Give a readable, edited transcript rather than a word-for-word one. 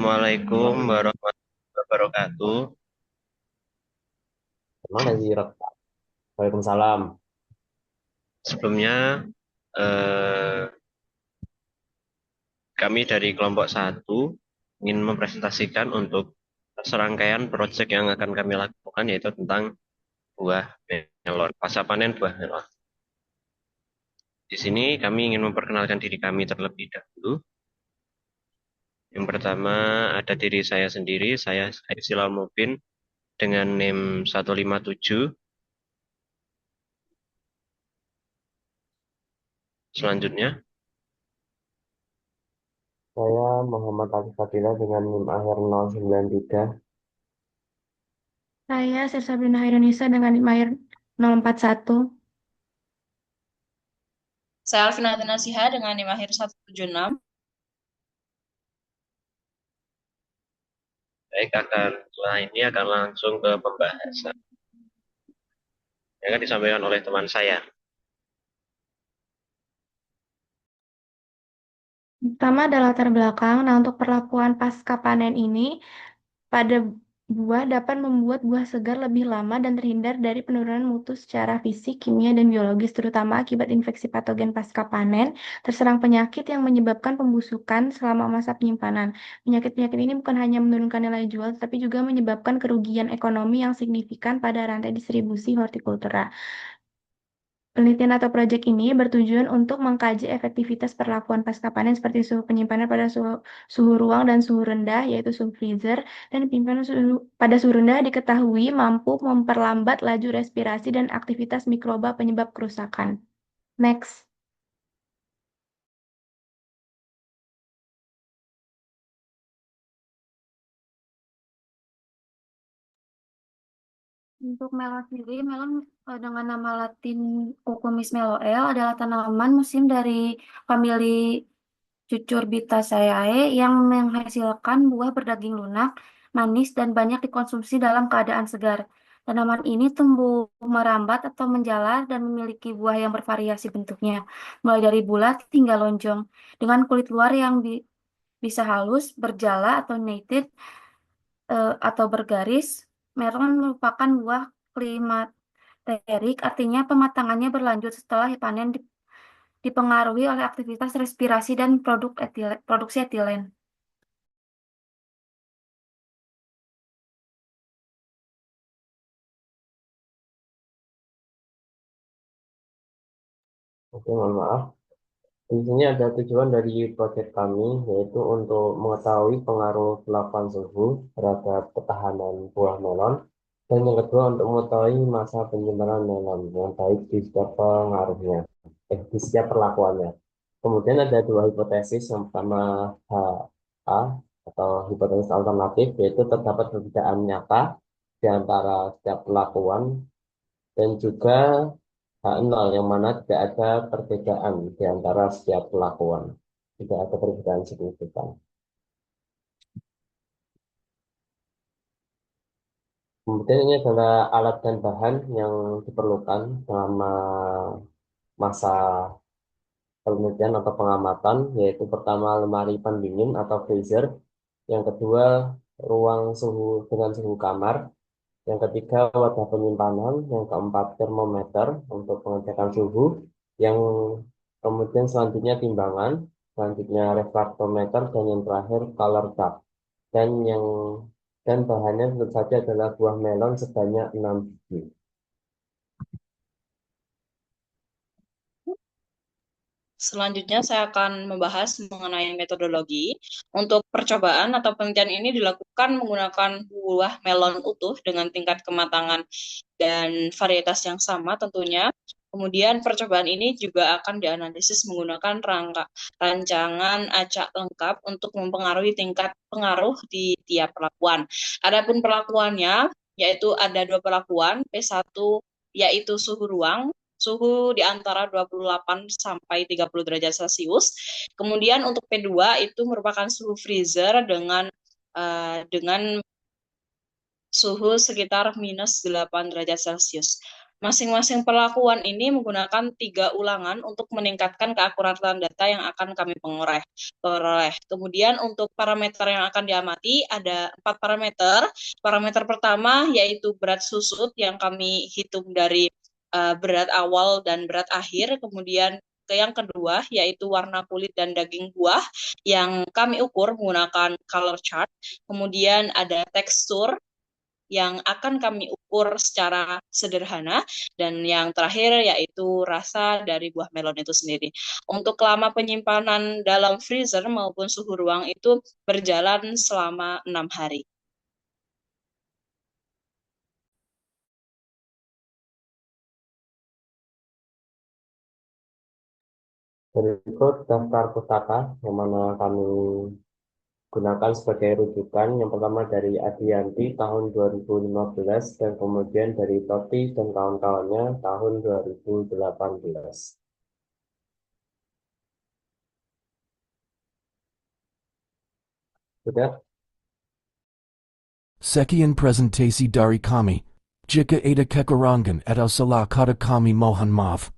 Assalamualaikum Emang, warahmatullahi wabarakatuh. emang lagi rekam. Waalaikumsalam. Sebelumnya, eh, kami dari kelompok satu ingin mempresentasikan untuk serangkaian proyek yang akan kami lakukan, yaitu tentang buah melon, pasca panen buah melon. Di sini kami ingin memperkenalkan diri kami terlebih dahulu. Yang pertama ada diri saya sendiri, saya Silal Mubin dengan NIM 157. Selanjutnya, Saya Muhammad Arif Fadila dengan NIM akhir 093. Saya Sirsabrina Indonesia dengan NIM akhir 041. Saya Alvina Nasiha dengan NIM akhir 176. baik setelah ini akan langsung ke pembahasan yang akan disampaikan oleh teman saya. Pertama adalah latar belakang. Nah, untuk perlakuan pasca panen ini pada buah dapat membuat buah segar lebih lama dan terhindar dari penurunan mutu secara fisik, kimia, dan biologis, terutama akibat infeksi patogen pasca panen, terserang penyakit yang menyebabkan pembusukan selama masa penyimpanan. Penyakit-penyakit ini bukan hanya menurunkan nilai jual, tetapi juga menyebabkan kerugian ekonomi yang signifikan pada rantai distribusi hortikultura. Penelitian atau proyek ini bertujuan untuk mengkaji efektivitas perlakuan pasca panen seperti suhu penyimpanan pada suhu ruang dan suhu rendah, yaitu suhu freezer, dan penyimpanan pada suhu rendah diketahui mampu memperlambat laju respirasi dan aktivitas mikroba penyebab kerusakan. Next. Untuk melon sendiri, melon dengan nama Latin Cucumis meloel adalah tanaman musim dari famili Cucurbitaceae yang menghasilkan buah berdaging lunak, manis, dan banyak dikonsumsi dalam keadaan segar. Tanaman ini tumbuh merambat atau menjalar dan memiliki buah yang bervariasi bentuknya, mulai dari bulat hingga lonjong, dengan kulit luar yang bisa halus, berjala atau knitted, atau bergaris. Melon merupakan buah klimakterik, artinya pematangannya berlanjut setelah panen dipengaruhi oleh aktivitas respirasi dan produksi etilen. Oke, mohon maaf. Di sini ada tujuan dari proyek kami, yaitu untuk mengetahui pengaruh pelakuan suhu terhadap ketahanan buah melon. Dan yang kedua, untuk mengetahui masa penyimpanan melon yang baik di setiap pengaruhnya, di setiap perlakuannya. Kemudian ada dua hipotesis. Yang pertama HA atau hipotesis alternatif, yaitu terdapat perbedaan nyata di antara setiap perlakuan, dan juga H0 yang mana tidak ada perbedaan di antara setiap perlakuan. Tidak ada perbedaan signifikan. Kemudian ini adalah alat dan bahan yang diperlukan selama masa penelitian atau pengamatan, yaitu pertama lemari pendingin atau freezer, yang kedua ruang suhu dengan suhu kamar, yang ketiga wadah penyimpanan, yang keempat termometer untuk pengecekan suhu, yang kemudian selanjutnya timbangan, selanjutnya refraktometer, dan yang terakhir color chart. Dan yang dan bahannya tentu saja adalah buah melon sebanyak 6 biji. Selanjutnya saya akan membahas mengenai metodologi. Untuk percobaan atau penelitian ini dilakukan menggunakan buah melon utuh dengan tingkat kematangan dan varietas yang sama tentunya. Kemudian percobaan ini juga akan dianalisis menggunakan rancangan acak lengkap untuk mempengaruhi tingkat pengaruh di tiap perlakuan. Adapun perlakuannya yaitu ada dua perlakuan, P1 yaitu suhu ruang, suhu di antara 28 sampai 30 derajat Celcius. Kemudian untuk P2 itu merupakan suhu freezer dengan suhu sekitar minus 8 derajat Celcius. Masing-masing perlakuan ini menggunakan 3 ulangan untuk meningkatkan keakuratan data yang akan kami peroleh. Kemudian untuk parameter yang akan diamati ada 4 parameter. Parameter pertama yaitu berat susut yang kami hitung dari berat awal dan berat akhir. Kemudian yang kedua yaitu warna kulit dan daging buah yang kami ukur menggunakan color chart. Kemudian ada tekstur yang akan kami ukur secara sederhana, dan yang terakhir yaitu rasa dari buah melon itu sendiri. Untuk lama penyimpanan dalam freezer maupun suhu ruang itu berjalan selama 6 hari. Berikut daftar pustaka yang mana kami gunakan sebagai rujukan. Yang pertama dari Adianti tahun 2015 dan kemudian dari Toti dan kawan-kawannya tahun 2018. Sudah? Sekian presentasi dari kami. Jika ada kekurangan atau salah kata kami mohon maaf.